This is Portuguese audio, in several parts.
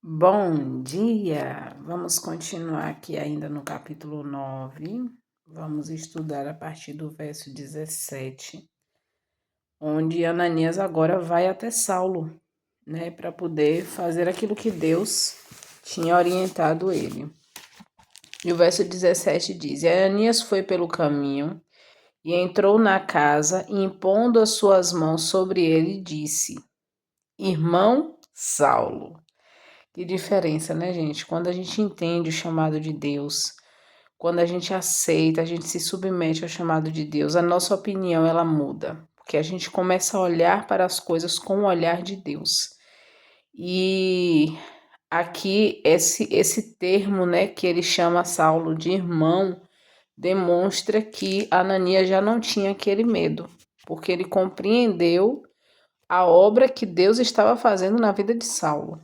Bom dia! Vamos continuar aqui ainda no capítulo 9. Vamos estudar a partir do verso 17, onde Ananias agora vai até Saulo, né, para poder fazer aquilo que Deus tinha orientado ele. E o verso 17 diz: E Ananias foi pelo caminho e entrou na casa, e impondo as suas mãos sobre ele, disse: Irmão Saulo. Que diferença, né, gente? Quando a gente entende o chamado de Deus, quando a gente aceita, a gente se submete ao chamado de Deus, a nossa opinião ela muda, porque a gente começa a olhar para as coisas com o olhar de Deus. E aqui esse termo, né, que ele chama Saulo de irmão, demonstra que Ananias já não tinha aquele medo, porque ele compreendeu a obra que Deus estava fazendo na vida de Saulo.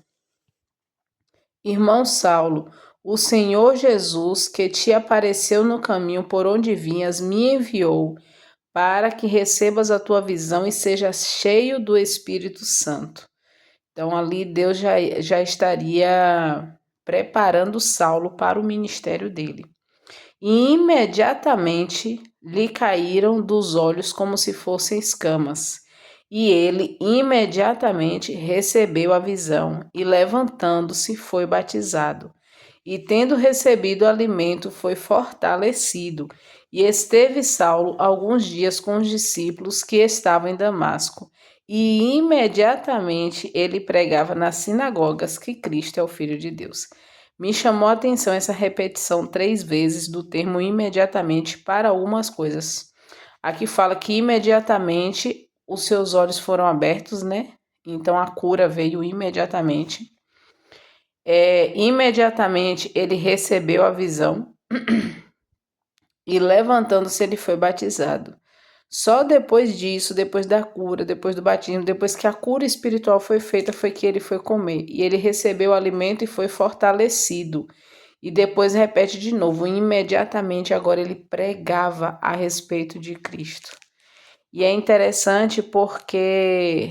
Irmão Saulo, o Senhor Jesus, que te apareceu no caminho por onde vinhas, me enviou para que recebas a tua visão e sejas cheio do Espírito Santo. Então, ali Deus já estaria preparando Saulo para o ministério dele. E imediatamente lhe caíram dos olhos como se fossem escamas. E ele imediatamente recebeu a visão e, levantando-se, foi batizado. E, tendo recebido o alimento, foi fortalecido. E esteve Saulo alguns dias com os discípulos que estavam em Damasco. E imediatamente ele pregava nas sinagogas que Cristo é o Filho de Deus. Me chamou a atenção essa repetição 3 vezes do termo imediatamente para algumas coisas. Aqui fala que imediatamente os seus olhos foram abertos, né? Então a cura veio imediatamente. Imediatamente ele recebeu a visão e, levantando-se, ele foi batizado. Só depois disso, depois da cura, depois do batismo, depois que a cura espiritual foi feita, foi que ele foi comer. E ele recebeu o alimento e foi fortalecido. E depois repete de novo, imediatamente agora ele pregava a respeito de Cristo. E é interessante porque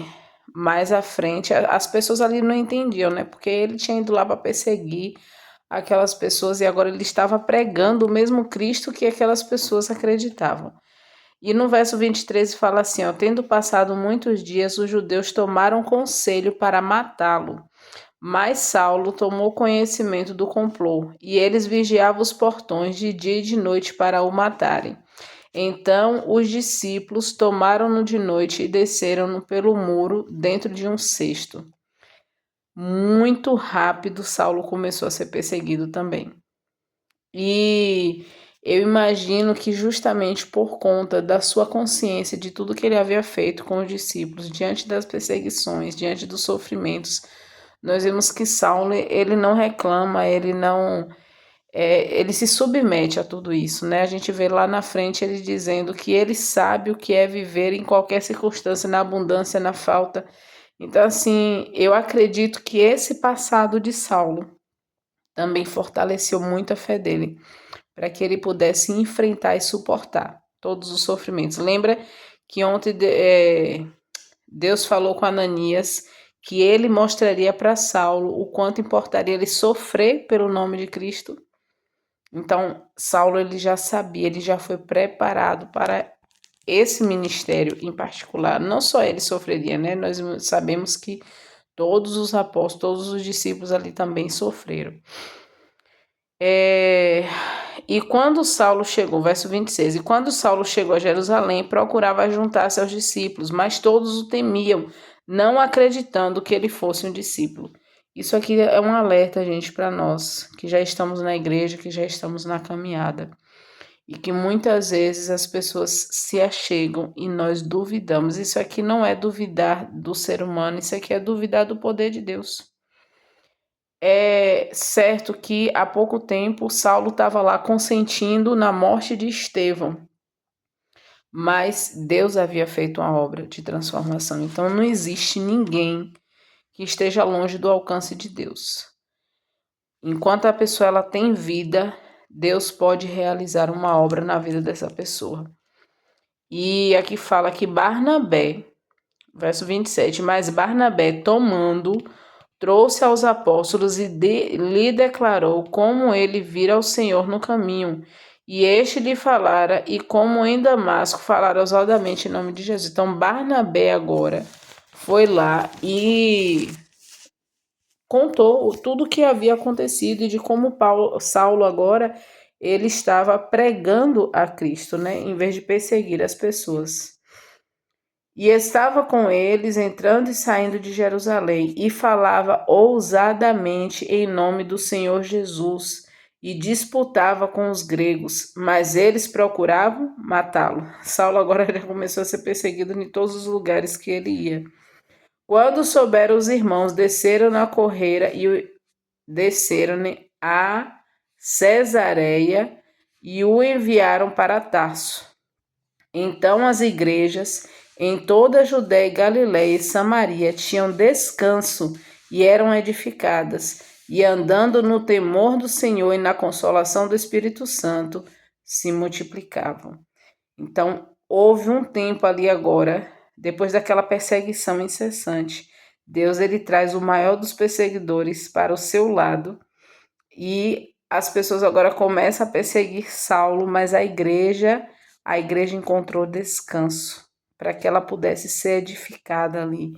mais à frente as pessoas ali não entendiam, né? Porque ele tinha ido lá para perseguir aquelas pessoas e agora ele estava pregando o mesmo Cristo que aquelas pessoas acreditavam. E no verso 23 fala assim, ó, tendo passado muitos dias, os judeus tomaram conselho para matá-lo. Mas Saulo tomou conhecimento do complô, e eles vigiavam os portões de dia e de noite para o matarem. Então os discípulos tomaram-no de noite e desceram-no pelo muro dentro de um cesto. Muito rápido, Saulo começou a ser perseguido também. E eu imagino que justamente por conta da sua consciência de tudo que ele havia feito com os discípulos, diante das perseguições, diante dos sofrimentos, nós vemos que Saulo, ele não reclama, ele não, ele se submete a tudo isso, né? A gente vê lá na frente ele dizendo que ele sabe o que é viver em qualquer circunstância, na abundância, na falta. Então, assim, eu acredito que esse passado de Saulo também fortaleceu muito a fé dele, para que ele pudesse enfrentar e suportar todos os sofrimentos. Lembra que ontem Deus falou com Ananias que ele mostraria para Saulo o quanto importaria ele sofrer pelo nome de Cristo. Então, Saulo ele já sabia, ele já foi preparado para esse ministério em particular. Não só ele sofreria, né? Nós sabemos que todos os apóstolos, todos os discípulos ali também sofreram. E quando Saulo chegou, verso 26, e quando Saulo chegou a Jerusalém, procurava juntar-se aos discípulos, mas todos o temiam, não acreditando que ele fosse um discípulo. Isso aqui é um alerta, gente, para nós, que já estamos na igreja, que já estamos na caminhada. E que muitas vezes as pessoas se achegam e nós duvidamos. Isso aqui não é duvidar do ser humano, isso aqui é duvidar do poder de Deus. É certo que há pouco tempo Saulo estava lá consentindo na morte de Estevão, mas Deus havia feito uma obra de transformação. Então não existe ninguém que esteja longe do alcance de Deus. Enquanto a pessoa ela tem vida, Deus pode realizar uma obra na vida dessa pessoa. E aqui fala que Barnabé, verso 27, mas Barnabé tomando trouxe aos apóstolos e lhe declarou como ele vira o Senhor no caminho. E este lhe falara, e como em Damasco falara ousadamente em nome de Jesus. Então, Barnabé agora foi lá e contou tudo o que havia acontecido e de como Saulo agora ele estava pregando a Cristo, né, em vez de perseguir as pessoas. E estava com eles entrando e saindo de Jerusalém e falava ousadamente em nome do Senhor Jesus e disputava com os gregos, mas eles procuravam matá-lo. Saulo agora já começou a ser perseguido em todos os lugares que ele ia. Quando souberam os irmãos, desceram na correira e desceram a Cesareia e o enviaram para Tarso. Então as igrejas em toda a Judéia e Galiléia e Samaria tinham descanso e eram edificadas, e andando no temor do Senhor e na consolação do Espírito Santo, se multiplicavam. Então, houve um tempo ali agora, depois daquela perseguição incessante, Deus ele traz o maior dos perseguidores para o seu lado, e as pessoas agora começam a perseguir Saulo, mas a igreja encontrou descanso para que ela pudesse ser edificada ali.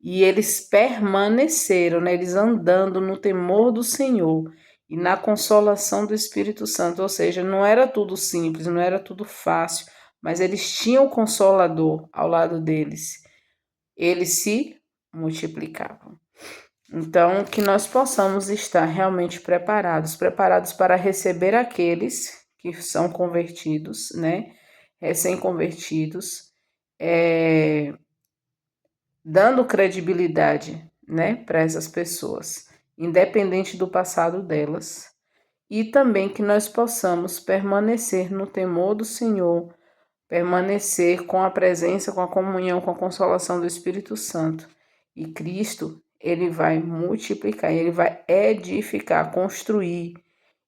E eles permaneceram, né? Eles andando no temor do Senhor e na consolação do Espírito Santo. Ou seja, não era tudo simples, não era tudo fácil, mas eles tinham o Consolador ao lado deles. Eles se multiplicavam. Então, que nós possamos estar realmente preparados para receber aqueles que são convertidos, né? Recém-convertidos, dando credibilidade, né, para essas pessoas, independente do passado delas. E também que nós possamos permanecer no temor do Senhor, permanecer com a presença, com a comunhão, com a consolação do Espírito Santo. E Cristo, ele vai multiplicar, ele vai edificar, construir,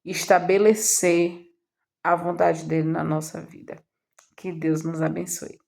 estabelecer a vontade dele na nossa vida. Que Deus nos abençoe.